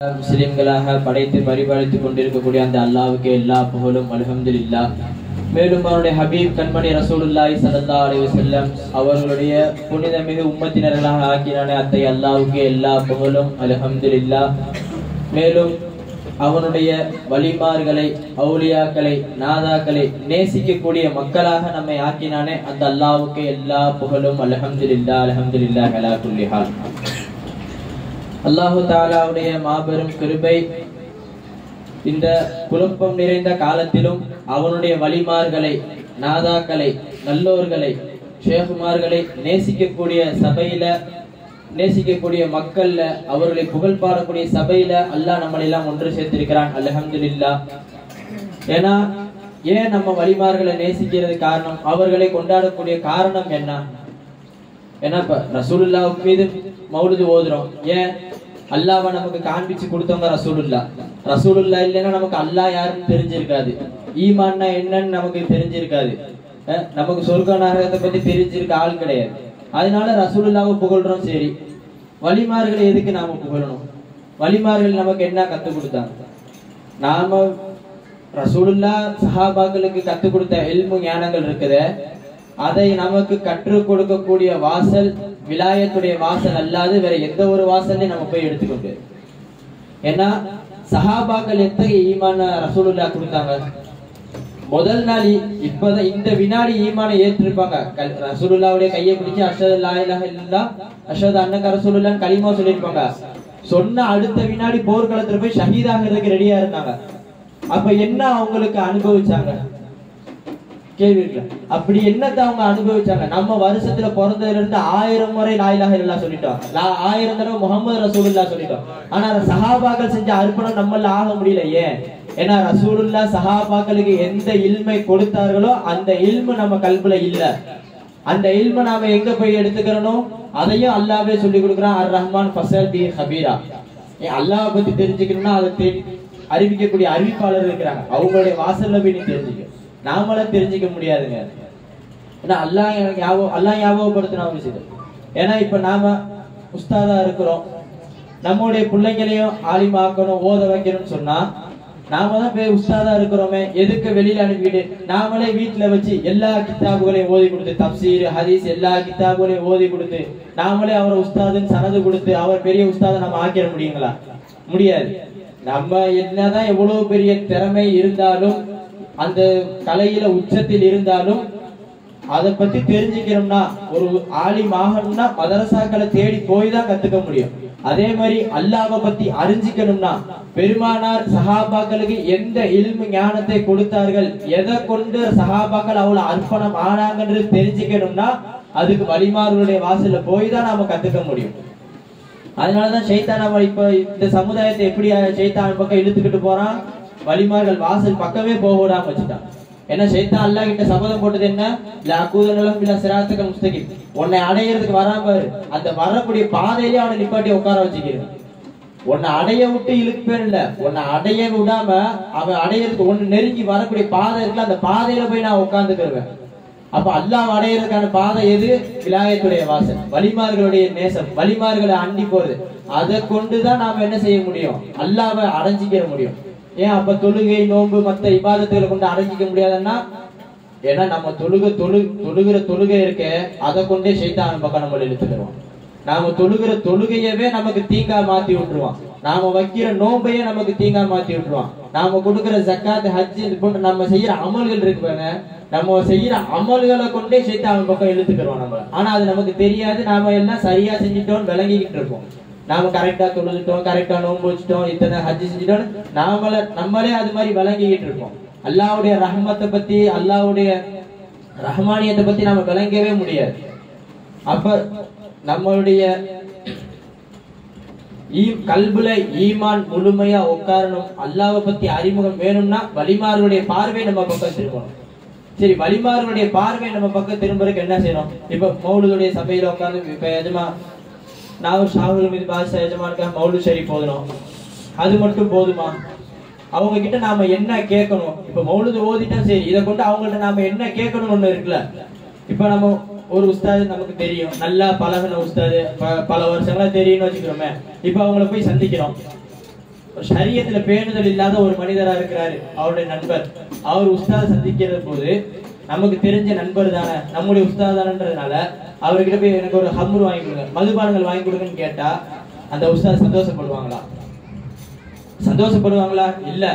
முஸ்லிம்களாக படைத்து பரிபாலித்துக் கொண்டிருக்கக்கூடிய அந்த அல்லாஹ்வுக்கு எல்லா புகழும் அல்ஹம்துலில்லாஹ். மேலும் அவருடைய ஹபீப் கண்மணி ரசூலுல்லாஹி ஸல்லல்லாஹு அலைஹி வஸல்லம் அவர்களுடைய புனிதமிகு உம்மத்தினர்களாக ஆக்கினானே அத்தகைய அல்லாஹ்வுக்கு எல்லா புகழும் அல்ஹம்துலில்லாஹ். மேலும் அவனுடைய வலிமார்களை, அவுலியாக்களை, நாதாக்களை நேசிக்கக்கூடிய மக்களாக நம்மை ஆக்கினானே அந்த அல்லாஹ்வுக்கு எல்லா புகழும் அல்ஹம்துலில்லாஹ். அல்ஹம்துலில்லாஹ் அலா குல்லி ஹால். அல்லாஹு தாலாவுடைய மாபெரும் கிருபை இந்த குழப்பம் நிறைந்த காலத்திலும் அவனுடைய வலிமார்களை, நாதாக்களை, நல்லோர்களை, ஷேகுமார்களை நேசிக்கக்கூடிய சபையில, நேசிக்கக்கூடிய மக்கள்ல, அவர்களை புகழ் பாடக்கூடிய சபையில அல்லாஹ் நம்மளை எல்லாம் ஒன்று சேர்த்திருக்கிறான். அல்ஹம்துலில்லாஹ். ஏன்னா ஏன் நம்ம வலிமார்களை நேசிக்கிறது காரணம், அவர்களை கொண்டாடக்கூடிய காரணம் என்ன? ஏன்னா இப்ப ரசூலுல்லாஹ் மீது மௌலிது ஓதுறோம். ஏன்? அல்லாஹ்வை நமக்கு காண்பிச்சு கொடுத்தவங்க ரசூலுல்லாஹ். ரசூலுல்லாஹ் இல்லைன்னா நமக்கு அல்லாஹ் யாருன்னு தெரிஞ்சிருக்காது, ஈமான்னா என்னன்னு நமக்கு தெரிஞ்சிருக்காது, நமக்கு சொர்க்க நரகத்தை பத்தி தெரிஞ்சிருக்க ஆள் கிடையாது. அதனால ரசூலுல்லாஹ்வை புகழ்றோம். சரி, வலிமார்களை எதுக்கு நாம புகழணும்? வலிமார்கள் நமக்கு என்ன கத்துக் கொடுத்தாங்க? நாம ரசூலுல்லாஹ் சஹாபாக்களுக்கு கத்துக் கொடுத்த இல்மு ஞானங்கள் இருக்குதே, அதை நமக்கு கற்றுக் கொடுக்கக்கூடிய வாசல் விலாயத்துடைய வாசல் அல்லாது வேற எந்த ஒரு வாசலையும் நம்ம போய் எடுத்துக்கொண்டு. ஏன்னா சஹாபாக்கள் எத்தகைய ஈமான ரசூலுல்லாஹ் கொடுத்தாங்க. முதல் நாள் இப்பதான் இந்த வினாடி ஈமானை ஏற்றிருப்பாங்க. ரசூலுல்லாஹ்வுடைய கையை பிடிச்சு அஷ்ஹது லா இலாஹ இல்லல்லாஹ் அஷ்ஹது அன்னக ரசூலுல்லாஹ் கலிமா சொல்லிருப்பாங்க. சொன்ன அடுத்த வினாடி போர்க்களத்துல போய் ஷஹீதாகிறதுக்கு ரெடியா இருந்தாங்க. அப்ப என்ன அவங்களுக்கு அனுபவிச்சாங்க? கேள்வி இருக்குல்ல. அப்படி என்னத்தை அவங்க அனுபவிச்சாங்க? நம்ம வருஷத்துல பிறந்ததுல இருந்து 1000 முறை லா இலாஹ இல்லல்லாஹ் சொல்லிட்டோம், 1000 தடவை முஹம்மது ரசூலுல்லாஹ் சொல்லிட்டோம். ஆனா சஹாபாக்கள் செஞ்ச அர்ப்பணம் நம்மள ஆக முடியல. ஏன்? ஏன்னா ரசூலுல்லாஹ் சஹாபாக்களுக்கு எந்த இல்மை கொடுத்தார்களோ அந்த இல்மு நம்ம கல்புல இல்ல. அந்த இல்ம நாம எங்க போய் எடுத்துக்கிறோம்? அதையும் அல்லாஹ்வே சொல்லி கொடுக்குறான். அர் ரஹ்மான் ஃபஸல் பி ஹபீரா. அல்லாஹ் பத்தி தெரிஞ்சுக்கணும்னா அதை அறிவிக்கக்கூடிய அறிவிப்பாளர் இருக்கிறாங்க, அவங்களுடைய வாசல்ல போய் நீ தெரிஞ்சுக்க. நாமள தெரிஞ்சிக்க முடியாதுங்க. ஏன்னா அல்லாஹ் ஞாபகப்படுத்தின ஒரு விஷயம். ஏன்னா இப்ப நாம உஸ்தாதா இருக்கிறோம், நம்முடைய பிள்ளைங்களையும் ஆலிமாக்கணும், ஓத வைக்கணும்னு சொன்னா நாம தான் போய் உஸ்தாதா இருக்கிறோமே, எதுக்கு வெளியில அனுப்பிட்டு நாமளே வீட்டுல வச்சு எல்லா கித்தாபுகளையும் ஓதி கொடுத்து, தப்சீர் ஹதீஸ் எல்லா கித்தாபுகளையும் ஓதி கொடுத்து நாமளே அவரை உஸ்தாதுன்னு சனது கொடுத்து அவர் பெரிய உஸ்தாதை நம்ம ஆக்கிட முடியுங்களா? முடியாது. நம்ம என்னதான் எவ்வளவு பெரிய திறமை இருந்தாலும், அந்த கலையில உச்சத்தில் இருந்தாலும், அதை பத்தி தெரிஞ்சுக்கணும்னா, ஒரு ஆலிம் ஆகணும்னா மதரசாக்களை தேடி போய் தான் கத்துக்க முடியும். அதே மாதிரி அல்லாஹ்வை பத்தி அறிஞ்சிக்கணும்னா பெருமானார் சஹாபாக்களுக்கு எந்த இல்மு ஞானத்தை கொடுத்தார்கள், எதை கொண்டு சஹாபாக்கள் அவ்வளவு அர்ப்பணம் ஆனாங்கன்றது தெரிஞ்சுக்கணும்னா அதுக்கு வலிமார்களுடைய வாசல்ல போய் தான் நாம கத்துக்க முடியும். அதனாலதான் ஷைத்தான் நம்ம இப்ப இந்த சமுதாயத்தை எப்படி ஷைத்தான் பக்கம் இழுத்துக்கிட்டு போறான், வலிமார்கள் வாசல் பக்கமே போக விடாம வச்சுட்டான். ஏன்னா ஷைத்தான் அல்லாஹ் கிட்ட சபதம் போட்டது என்ன? சிராத்துக்கல் முஸ்தகீம். உன்னை அடையிறதுக்கு வராம அந்த வரக்கூடிய பாதையிலே அவனை நிப்பாட்டி உட்கார வச்சுக்கிறேன். உன்னை அடைய விட்டு இழுப்பேன் இல்ல, உன்னை அடைய விடாம அவன் அடையிறதுக்கு ஒண்ணு நெருங்கி வரக்கூடிய பாதை இருக்குல்ல, அந்த பாதையில போய் நான் உட்கார்ந்துக்கிறேன். அப்ப அல்லாஹ் அடையிறதுக்கான பாதை எது? விலாயத்துடைய வாசல், வலிமார்களுடைய நேசம், வலிமார்களை அண்டி போறது. அதை கொண்டுதான் நாம என்ன செய்ய முடியும்? அல்லாஹ்வை அடைஞ்சிக்க முடியும். ஏன்? அப்ப தொழுகை, நோன்பு, மத்த இபாதத்துகளை கொண்டு அடைஞ்சிக்க முடியாதுன்னா, ஏன்னா நம்ம தொழுகிற தொழுகை இருக்க, அதை கொண்டே ஷைத்தான் பக்கம் நம்மள இழுத்துக்கிறோம். நாம தொழுகிற தொழுகையவே நமக்கு தீங்கா மாத்தி விட்டுருவான். நாம வைக்கிற நோம்பையே நமக்கு தீங்கா மாத்தி விட்டுருவான். நாம கொடுக்கிற ஜக்காத், ஹஜ், இது போன்ற நம்ம செய்யற அமல்கள் இருக்கு பாருங்க, நம்ம செய்யற அமல்களை கொண்டே ஷைத்தான் பக்கம் இழுத்துக்கிறோம் நம்மள. ஆனா அது நமக்கு தெரியாது. நாம எல்லாம் சரியா செஞ்சிட்டோம் விளங்கிக்கிட்டு இருப்போம். நாம கரெக்டா தொழுதுட்டோம், கரெக்டா நோன்பு வச்சுட்டோம், இத்தனை ஹஜ் செஞ்சுட்டோம், நம்மளே அது மாதிரி விளங்கிக்கிட்டு இருப்போம். அல்லாஹ்வுடைய ரஹ்மத்தை பத்தி, அல்லாஹ்வுடைய ரஹ்மானியத்தை பத்தி நாம விளங்கவே முடியாது. அப்ப நம்மளுடைய கல்புல ஈமான் முழுமையா உட்காரணும், அல்லாஹ்வை பத்தி அறிமுகம் வேணும்னா வலிமார்களுடைய பார்வை நம்ம பக்கம் திரும்பணும். சரி, வலிமார்களுடைய பார்வை நம்ம பக்கம் திரும்புறதுக்கு என்ன செய்யணும்? இப்ப மௌலுடைய சபையில உட்கார்ந்து இப்ப எஜமா நான் ஷாஹுல் மீது பாஷா எஜமானுக்காக மௌலு ஷரீஃப் ஓதணும், அது மட்டும் போதுமா? அவங்க கிட்ட நாம என்ன கேட்கணும்? இப்ப மௌலுது ஓதிட்டா சரி, இதை கொண்டு அவங்கள்ட்ட நாம என்ன கேட்கணும்னு ஒண்ணு இருக்குல்ல. இப்ப நம்ம ஒரு உஸ்தாது நமக்கு தெரியும், நல்லா பழகின உஸ்தாது, பல வருஷங்களா தெரியும்னு வச்சுக்கிறோமே. இப்ப அவங்கள போய் சந்திக்கிறோம், ஷரியத்துல பேணுதல் இல்லாத ஒரு மனிதரா இருக்கிறாரு அவருடைய நண்பர். அவர் உஸ்தாத சந்திக்கிற போது நமக்கு தெரிஞ்ச நண்பர் தானே, நம்முடைய உஸ்தாத் தானன்றதுனால அவர்கிட்ட போய் எனக்கு ஒரு ஹம்ரு வாங்கி கொடுங்க, மதுபானங்கள் வாங்கி கொடுங்கன்னு கேட்டா அந்த உஸ்தாத் சந்தோஷப்படுவாங்களா? சந்தோஷப்படுவாங்களா? இல்ல.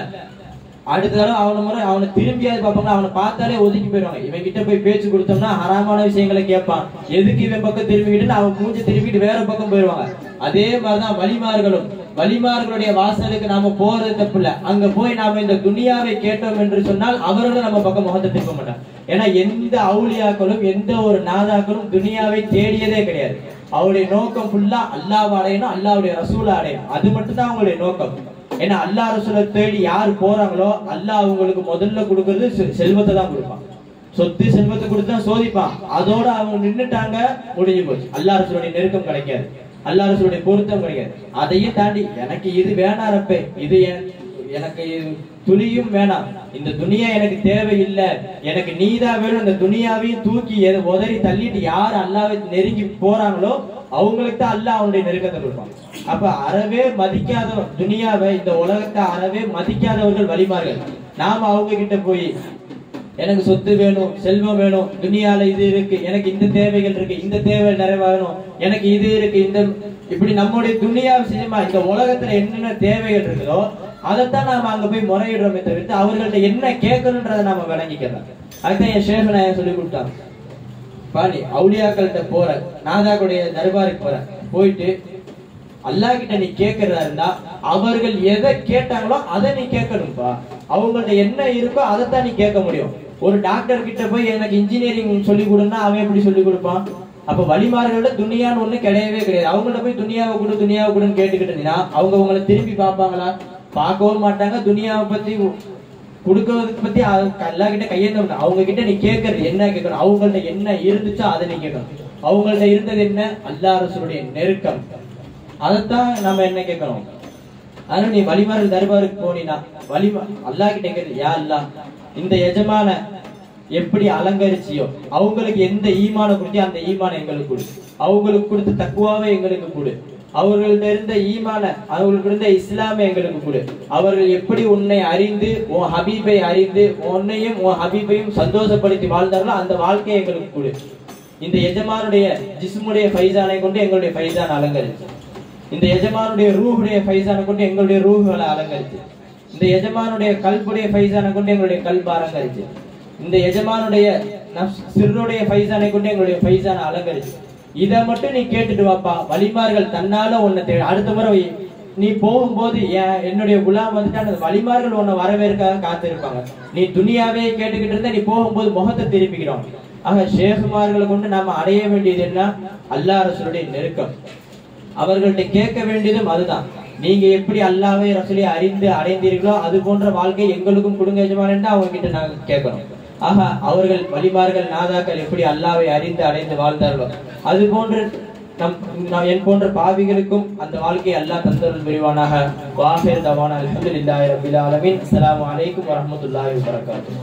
அடுத்த தடவை அவனை திரும்பியாவது பார்ப்பாங்க, அவனை பார்த்தாலே ஒதுக்கி போயிடுவாங்க. இவன் கிட்ட போய் பேச்சு கொடுத்தோம்னா ஹராமான விஷயங்களை கேட்பான், எதுக்கு இவன் பக்கம் திரும்பிக்கிட்டு அவன் மூஞ்சி திரும்பிட்டு வேற பக்கம் போயிடுவாங்க. அதே மாதிரிதான் வலிமார்களும். வலிமார்களுடைய வாசலுக்கு நாம போறது தப்பு இல்ல, அங்க போய் நாம இந்த துனியாவை கேட்டோம் என்று சொன்னால் அவர்களும் நம்ம பக்கம் முகத்தை திருப்ப மாட்டாங்க. ஏன்னா எந்த அவுலியாக்களும் எந்த ஒரு நாதாக்களும் துனியாவை தேடியதே கிடையாது. அவருடைய நோக்கம் ஃபுல்லா அல்லாஹ்வை அடையணும், அல்லாஹ்வுடைய ரசூலை அடையணும், அது மட்டும் தான் அவங்களுடைய நோக்கம். ஏன்னா அல்லாஹ் ரசூலை தேடி யாரு போறாங்களோ அல்லாஹ் அவங்களுக்கு முதல்ல கொடுக்கறது செல்வத்தை தான் கொடுப்பான். சொத்து செல்வத்தை கொடுத்து தான் சோதிப்பான். அதோட அவங்க நின்னுட்டாங்க, முடிஞ்சு போச்சு. அல்லாஹ் ரசூலுடைய நெருக்கம் கிடைக்காது, அல்லாஹ் ரசூலுடைய பொருத்தம் கிடைக்காது. அதையும் தாண்டி எனக்கு இது வேணாம் ரப்பே, இது எனக்கு துளியும் வேணாம், இந்த துனியா எனக்கு தேவையில்லை, எனக்கு நீதான் வேணும், இந்த துனியாவையும் தூக்கி உதறி தள்ளிட்டு யார் அல்லாஹ்வை நெருங்கி போறாங்களோ அவங்களுக்கு தான் அல்லாஹ் அவனுடைய நெருக்கத்தை கொடுப்பான். அப்ப அறவே மதிக்காத துனியாவை, இந்த உலகத்தை அறவே மதிக்காதவர்கள் வலிமார்கள். நாம அவங்க கிட்ட போய் எனக்கு சொத்து வேணும், செல்வம் வேணும், துனியால இது இருக்கு, எனக்கு இந்த தேவைகள் இருக்கு, இந்த தேவை நிறைவேறணும், எனக்கு இது இருக்கு, இந்த இப்படி நம்முடைய துனியா விஷயமா இந்த உலகத்துல என்னென்ன தேவைகள் இருக்குதோ அதைத்தான் நாம அங்க போய் முறையிடுறோமே தவிர்த்து அவர்கள்ட்ட என்ன கேட்கணுன்றதை நாம விளங்கிக்கலாம். அதுதான் என் ஷேக் நாயகம் சொல்லி கொடுத்தாங்க. பாணி அவுலியாக்கள்கிட்ட போற, நாதாக்களுடைய தர்பாருக்கு போற, போயிட்டு அல்லாஹ் கிட்ட நீ கேட்கறதா இருந்தா அவர்கள் எதை கேட்டாங்களோ அதை நீ கேட்கணும்பா. அவங்கள்ட்ட என்ன இருக்கோ அதைத்தான் நீ கேட்க முடியும். ஒரு டாக்டர் கிட்ட போய் எனக்கு இன்ஜினியரிங் சொல்லி கொடுன்னா அவன் எப்படி சொல்லி கொடுப்பான்? அப்ப வழிமார்களோட துனியான்னு ஒண்ணு கிடையவே கிடையாது. அவங்கள்ட்ட போய் துனியாவை கொடுன்னு கேட்டுக்கிட்டு இருந்தீங்கன்னா அவங்க உங்களை திரும்பி பார்ப்பாங்களா? பார்க்கவும் மாட்டாங்க. துனியாவை பத்தி கொடுக்கறதுக்கு பத்தி அல்லாஹ் கிட்ட கையேந்த. அவங்க கிட்ட நீ கேட்கறது என்ன கேட்கணும்? அவங்கள்ட்ட என்ன இருந்துச்சோ அதை நீ கேட்கணும். அவங்கள்ட்ட இருந்தது என்ன? அல்லாஹ் ரசூலுடைய நெருக்கம், அதைத்தான் நம்ம என்ன கேட்கணும். அதனால நீ வலிமார்கள் தர்பாருக்கு போனீங்கன்னா அல்லாஹ் கிட்ட கேட்கறது, யா அல்லாஹ் இந்த எஜமான எப்படி அலங்கரிச்சியோ அவங்களுக்கு எந்த ஈமான கொடுத்தியோ அந்த ஈமான எங்களுக்கு கொடு, அவங்களுக்கு கொடுத்த தக்குவாவை எங்களுக்கு கொடு, அவர்கள்ட்ட இருந்த ஈமான, அவர்களுக்கு இருந்த இஸ்லாமை எங்களுக்கு கொடு, அவர்கள் எப்படி உன்னை அறிந்து உன் ஹபீபை அறிந்து உன்னையும் உன் ஹபீபையும் சந்தோஷப்படுத்தி வாழ்ந்தார்களோ அந்த வாழ்க்கையை எங்களுக்கு கொடு. இந்த எஜமானுடைய ஜிஸ்முடைய ஃபைசானை கொண்டு எங்களுடைய ஃபைசான் அலங்கரிச்சு, இந்த எஜமானுடைய ரூஹுடைய ஃபைசானை கொண்டு எங்களுடைய ரூஹுகளை அலங்கரிச்சு, இந்த எஜமானுடைய கல்புடைய ஃபைசானை கொண்டு எங்களுடைய கல்ப அலங்கரிச்சு, இந்த எஜமானுடைய சிறுடைய ஃபைசானை கொண்டு எங்களுடைய ஃபைசானை அலங்கரிச்சு. இதை மட்டும் நீ கேட்டுட்டு வாப்பா. வலிமார்கள் தன்னால உன்னை தேடி அடுத்த முறை நீ போகும்போது என்னுடைய குலாம் வந்துட்டு அந்த வலிமார்கள் உன்னை வரவேற்காக காத்திருப்பாங்க. நீ துனியாவே கேட்டுக்கிட்டு இருந்தா நீ போகும்போது முகத்தை திருப்பிக்கிறோம். ஆக ஷேகுமார்களை கொண்டு நாம அடைய வேண்டியது என்ன? அல்லாஹ் ரசூலுடைய நெருக்கம். அவர்கள்ட்ட கேட்க வேண்டியதும் அதுதான். நீங்க எப்படி அல்லாஹ்வை ரசூலை அறிந்து அடைந்தீர்களோ அது போன்ற வாழ்க்கை எங்களுக்கும் கொடுங்க எஜமானன்ட்டு அவங்க கிட்ட நாங்க கேட்கணும். ஆக அவர்கள் வலிமார்கள் நாதாக்கள் எப்படி அல்லாஹ்வை அறிந்து அடைந்து வாழ்ந்தார்களோ அது போன்று என் போன்ற பாவிகளுக்கும் அந்த வாழ்க்கையை அல்லாஹ் தந்தருள் புரிவானாக. வாஹிர் தவானா அல்ஹம்துலில்லாஹி ரப்பில் ஆலமீன். அஸ்ஸலாமு அலைக்கும் வரஹ்மத்துல்லாஹி வபரகாத்துஹு.